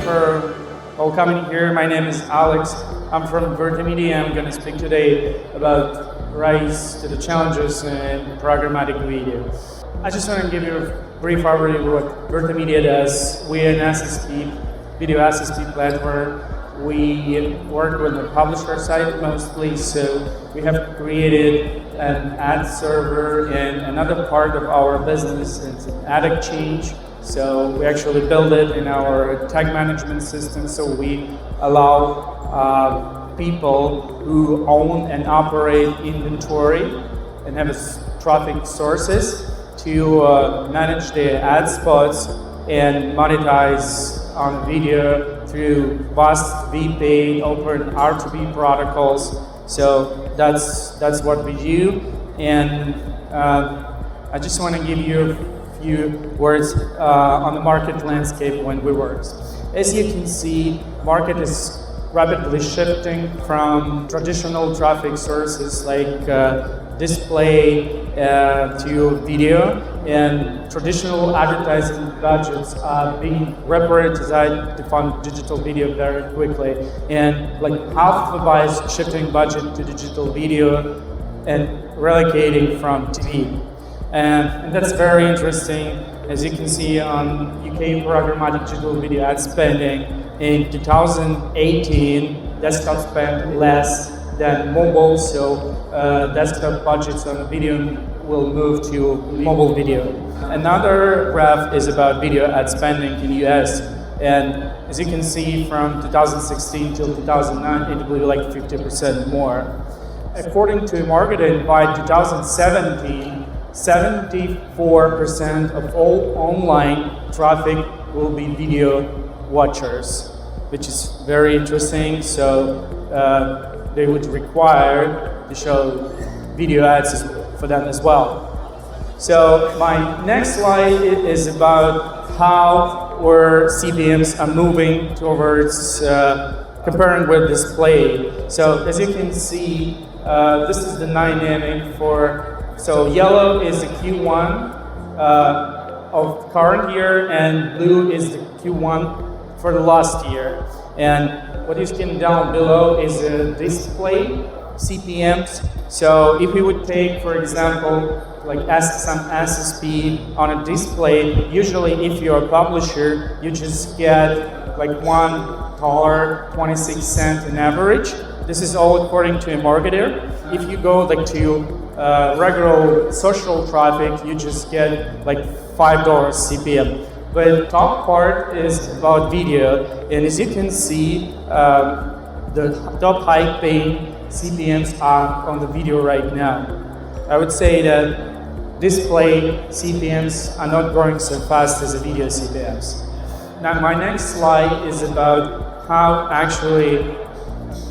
for all coming here. My name is Alex. I'm from VertaMedia. I'm going to speak today about rise to the challenges in programmatic video. I just want to give you a brief overview of what VertaMedia does. We're an SSP, video SSP platform. We work with the publisher side mostly, so we have created an ad server, and another part of our business is ad exchange. So we actually build it in our tag management system, so we allow people who own and operate inventory and have traffic sources to manage their ad spots and monetize on video through vast VPAID, open R2B protocols. So that's what we do, and I just want to give you a few words on the market landscape when we work. As you can see, market is rapidly shifting from traditional traffic sources like display to video, and traditional advertising budgets are being reprioritized to fund digital video very quickly, and like half of the buyers shifting budget to digital video and relocating from TV. And that's very interesting. As you can see on UK programmatic digital video ad spending, in 2018, desktop spent less than mobile, so desktop budgets on video will move to mobile video. Another graph is about video ad spending in the US, and as you can see, from 2016 till 2009, it will be like 50% more. According to marketing, by 2017, 74% of all online traffic will be video watchers, which is very interesting. So they would require to show video ads for them as well. So my next slide is about how our CPMs are moving towards comparing with display. So as you can see, this is the dynamic for, so yellow is the Q1 of current year, and blue is the Q1 for the last year. And what you see down below is the display CPMs. So if we would take, for example, like some SSP on a display, usually if you're a publisher, you just get like $1.26 on average. This is all according to a marketer. If you go like to regular social traffic, you just get like $5 CPM. But the top part is about video, and as you can see, the top high paying CPMs are on the video right now. I would say that display CPMs are not growing so fast as the video CPMs. Now my next slide is about how actually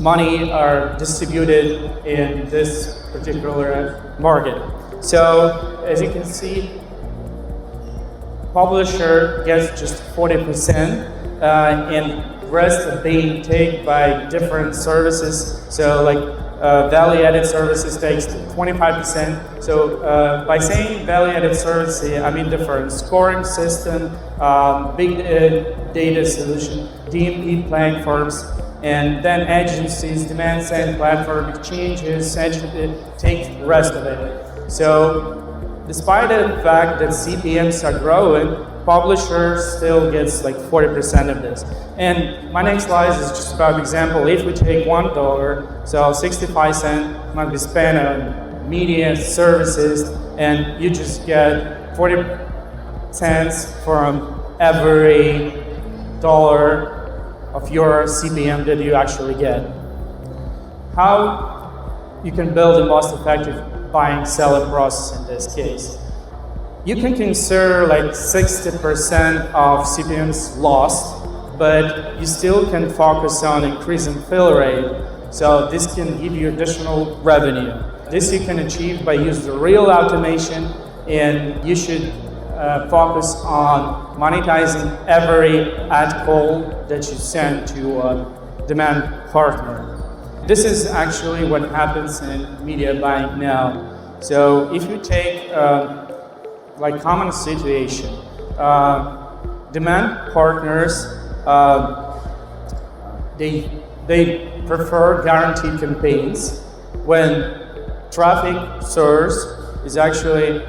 money are distributed in this particular market. So as you can see, publisher gets just 40%, and the rest are being taken by different services. So like value-added services takes 25%. So by saying value-added services, I mean different scoring system, big data solution, DME platforms, and then agencies, demand-side platform, exchanges, take the rest of it. So despite the fact that CPMs are growing, publishers still gets like 40% of this. And my next slide is just about example. If we take $1, so 65 cents might be spent on media services, and you just get 40 cents from every dollar of your CPM that you actually get. How you can build the most effective buying selling process in this case? You can consider like 60% of CPMs lost, but you still can focus on increasing fill rate. So this can give you additional revenue. This you can achieve by using real automation, and you should focus on monetizing every ad call that you send to a demand partner. This is actually what happens in media buying now. So if you take like common situation, demand partners they prefer guaranteed campaigns when traffic source is actually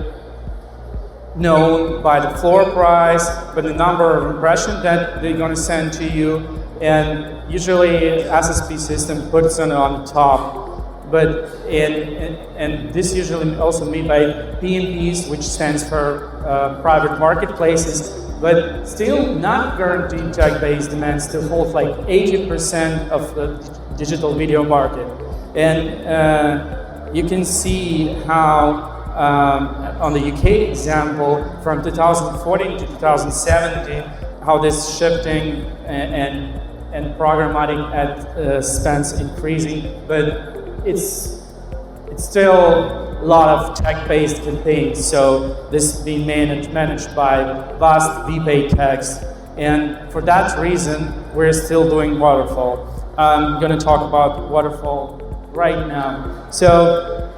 known by the floor price, by the number of impressions that they're going to send to you, and usually SSP system puts it on the top. But and this usually also made by PMPs, which stands for private marketplaces, but still not guaranteed tag-based demand still holds like 80% of the digital video market. And you can see how on the UK example from 2014 to 2017, how this shifting and programmatic ad spends increasing, but it's still a lot of tech-based campaigns. So this is being managed by vast VPAID tags, and for that reason, we're still doing waterfall. I'm going to talk about waterfall right now. So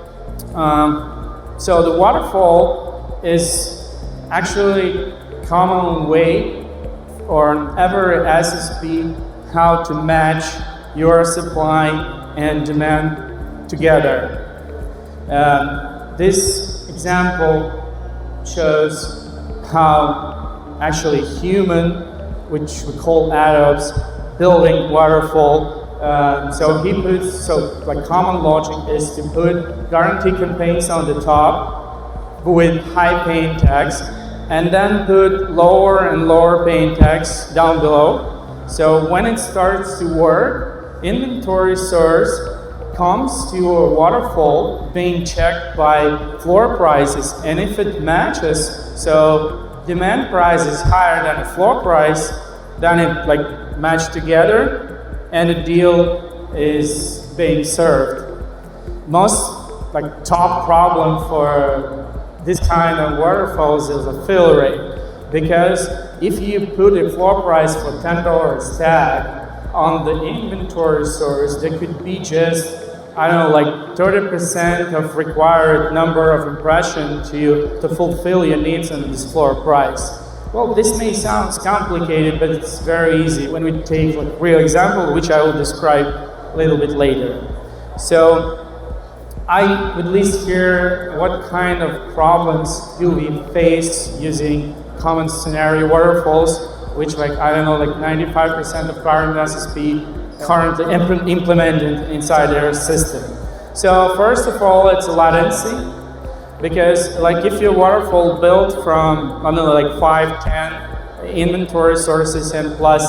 the waterfall is actually a common way or every SSP how to match your supply and demand together. This example shows how actually human, which we call AdOps, building waterfall. Like common logic is to put guaranteed campaigns on the top with high paying tags, and then put lower and lower paying tags down below. So when it starts to work, inventory source comes to a waterfall being checked by floor prices, and if it matches, so demand price is higher than the floor price, then it like match together and the deal is being served. Most like top problem for this kind of waterfalls is a fill rate, because if you put a floor price for $10 tag on the inventory source, there could be just, I don't know, like 30% of required number of impressions to fulfill your needs on this floor price. Well, this may sound complicated, but it's very easy when we take a real example, which I will describe a little bit later. So I would list here what kind of problems do we face using common scenario waterfalls, which like 95% of current SSP currently implemented inside their system. So first of all, it's latency. Because like if your waterfall built from, 5, 10 inventory sources and plus,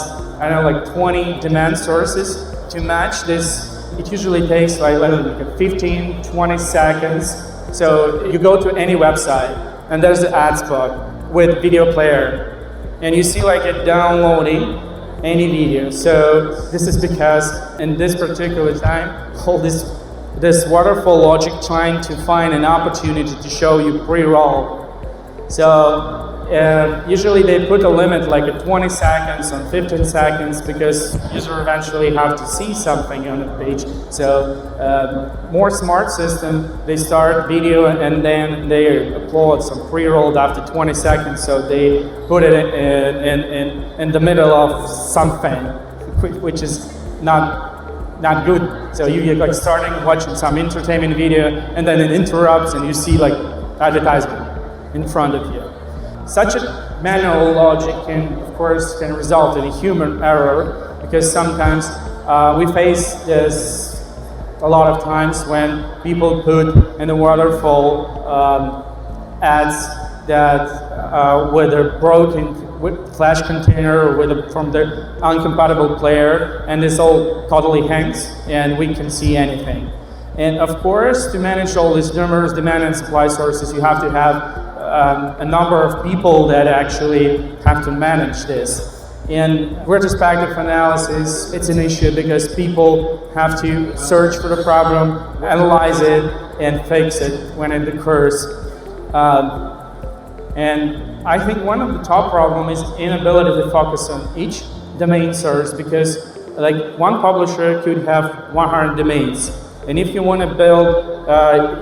20 demand sources to match this, it usually takes like 15, 20 seconds. So you go to any website and there's the ad spot with video player, and you see like it downloading any video. So this is because in this particular time, all this waterfall logic trying to find an opportunity to show you pre-roll. So usually they put a limit like at 20 seconds on 15 seconds because user eventually have to see something on the page. So more smart system, they start video and then they upload some pre-rolled after 20 seconds. So they put it in the middle of something, which is not good. So you're like starting watching some entertainment video and then it interrupts and you see like advertisement in front of you. Such a manual logic of course can result in a human error, because sometimes we face this a lot of times when people put in the waterfall ads that whether broken with flash container or from the uncompatible player, and this all totally hangs and we can see anything. And of course, to manage all these numerous demand and supply sources, you have to have a number of people that actually have to manage this. In retrospective analysis, it's an issue because people have to search for the problem, analyze it, and fix it when it occurs. And I think one of the top problems is inability to focus on each domain source, because like one publisher could have 100 domains. And if you want to build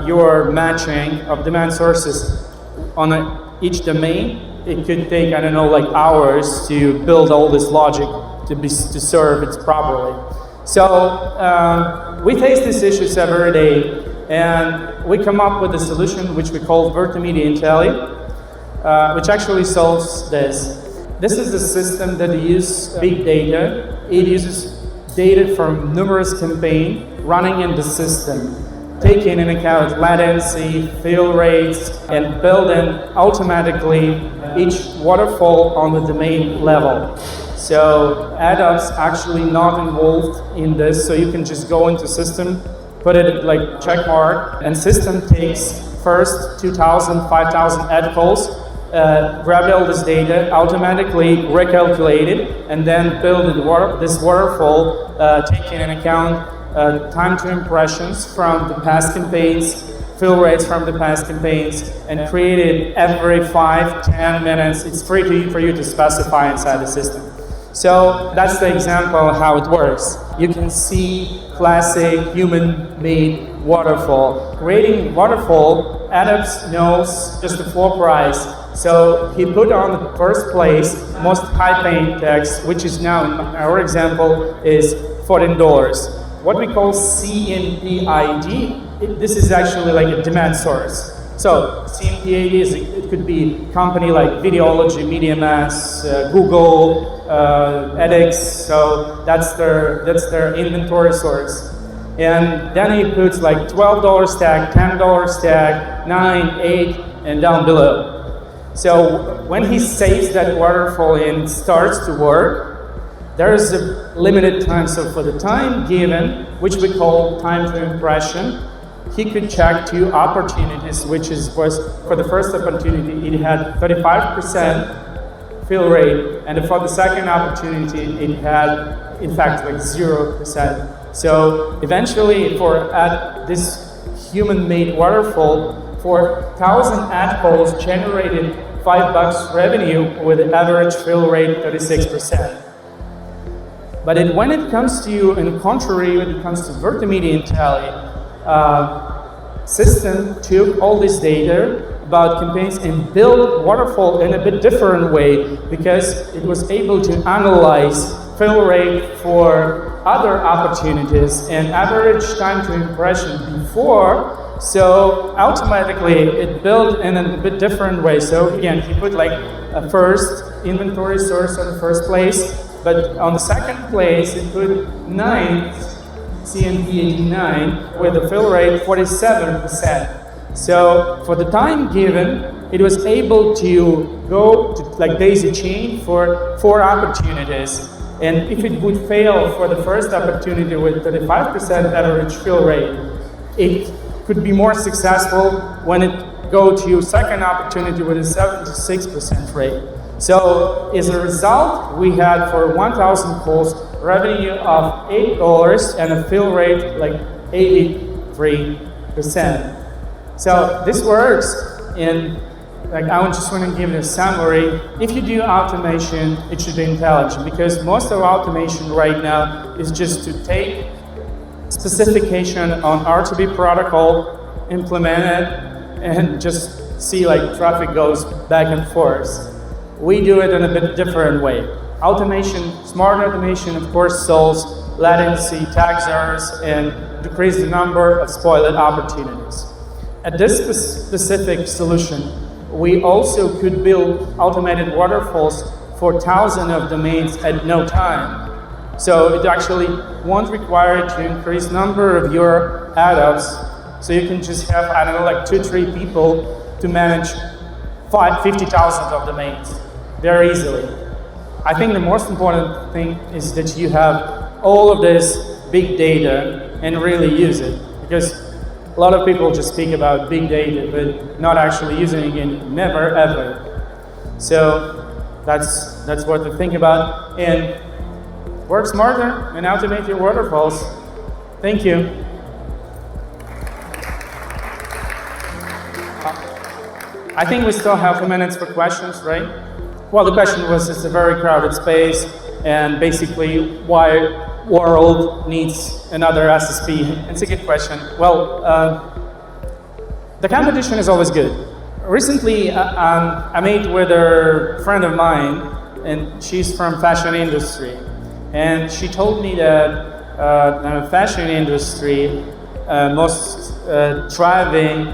your matching of demand sources on each domain, it could take, like hours to build all this logic to serve it properly. So we face these issues every day, and we come up with a solution which we call VertaMedia Intelli, which actually solves this. This is a system that uses big data. It uses data from numerous campaigns running in the system, taking into account latency, fill rates, and building automatically each waterfall on the domain level. So ad ops actually not involved in this, so you can just go into system, put it like check mark, and system takes first 2,000, 5,000 ad calls, grab all this data, automatically recalculate it, and then build this waterfall, taking into account time to impressions from the past campaigns, fill rates from the past campaigns, and create it every 5-10 minutes. It's free for you to specify inside the system. So that's the example of how it works. You can see classic human-made waterfall. Creating waterfall, ad ops knows just the floor price. So he put on the first place most high-paying text, which is now, in our example, is $14. What we call CPMs, this is actually like a demand source. So CPMs, it could be company like Videology, MediaMass, Google, edX. So that's their inventory source. And then he puts like $12 stack, $10 stack, 9, 8, and down below. So when he saves that waterfall and starts to work, there is a limited time. So for the time given, which we call time to impression, he could check 2 opportunities, which was for the first opportunity, it had 35% fill rate, and for the second opportunity, it had, in fact, like 0%. So eventually, for this human-made waterfall, for 1,000 ad calls generated $5 revenue with an average fill rate 36%. But when it comes to, in the contrary, when it comes to VertaMedia Intelli, system took all this data about campaigns and built waterfall in a bit different way, because it was able to analyze fill rate for other opportunities and average time to impression before. So automatically it built in a bit different way. So again, he put like a first inventory source on the first place, but on the second place it put 9 CPMs with a fill rate 47%. So for the time given, it was able to go to like daisy chain for 4 opportunities. And if it would fail for the first opportunity with 35% average fill rate, it could be more successful when it go to second opportunity with a 76% rate. So as a result, we had for 1,000 calls revenue of $8 and a fill rate like 83%. So this works, and like I just want to give you a summary. If you do automation, it should be intelligent, because most of automation right now is just to take specification on R2B protocol, implement it, and just see like traffic goes back and forth. We do it in a bit different way. Automation, smart automation, of course, solves latency, tax errors, and decrease the number of spoiled opportunities. At this specific solution, we also could build automated waterfalls for thousands of domains at no time. So it actually won't require to increase number of your ad ops. So you can just have, I don't know, like 2-3 people to manage 50,000 of domains very easily. I think the most important thing is that you have all of this big data and really use it, because a lot of people just speak about big data, but not actually using it, never ever. So that's what to think about, and work smarter and automate your waterfalls. Thank you. I think we still have 2 minutes for questions, right? Well, the question was, it's a very crowded space, and basically why world needs another SSP. It's a good question. Well, the competition is always good. Recently, I met with a friend of mine, and she's from fashion industry. And she told me that the fashion industry most thriving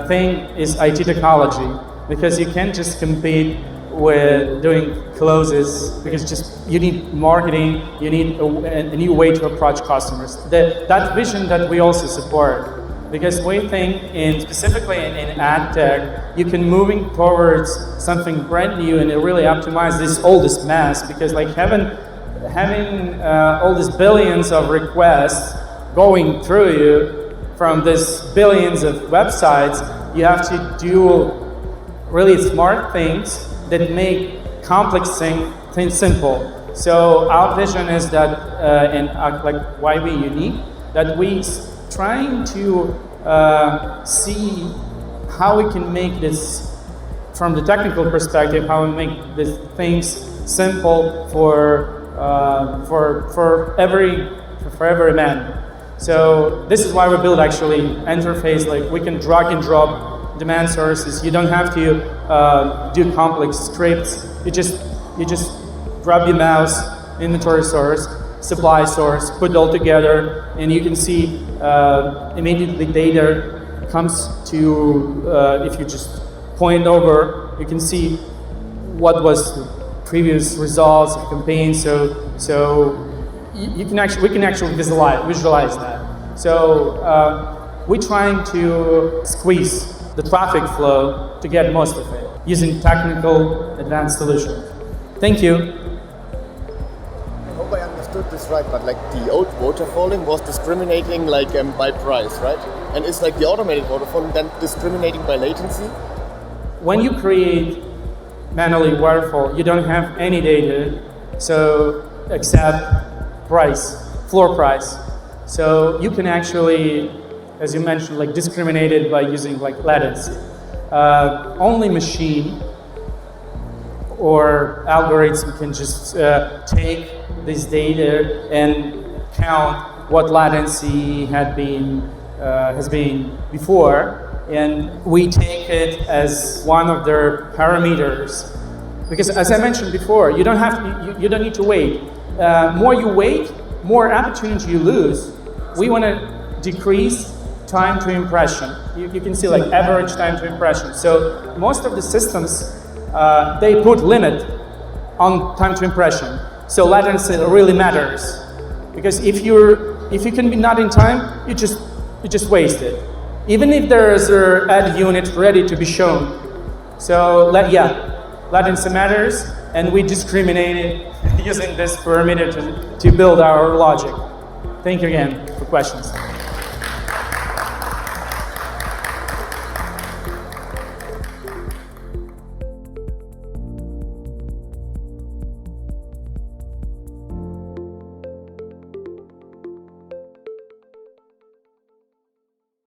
thing is IT technology, because you can't just compete with doing closes, because just you need marketing, you need a new way to approach customers. That vision that we also support, because we think specifically in ad tech, you can moving towards something brand new and really optimize this oldest mass, because like having all these billions of requests going through you from these billions of websites, you have to do really smart things that make complex things simple. So our vision is that, and like why we unique, that we trying to see how we can make this, from the technical perspective, how we make these things simple for every man. So this is why we build actually interface, like we can drag and drop demand sources. You don't have to do complex scripts. You just grab your mouse, inventory source, supply source, put it all together, and you can see immediately data comes to, if you just point over, you can see what was the previous results of campaigns. So we can actually visualize that. So we're trying to squeeze the traffic flow to get most of it using technical advanced solutions. Thank you. I hope I understood this right, but like the old waterfalling was discriminating like by price, right? And it's like the automated waterfalling then discriminating by latency? When you create manually waterfall, you don't have any data, so except price, floor price. So you can actually, as you mentioned, like discriminate it by using like latency. Only machine or algorithms can just take this data and count what latency has been before, and we take it as one of their parameters. Because as I mentioned before, you don't need to wait. More you wait, more opportunity you lose. We want to decrease time to impression. You can see like average time to impression. So most of the systems, they put limit on time to impression. So latency really matters, because if you can be not in time, you just waste it. Even if there is an ad unit ready to be shown. So latency matters, and we discriminate it using this parameter to build our logic. Thank you again for questions.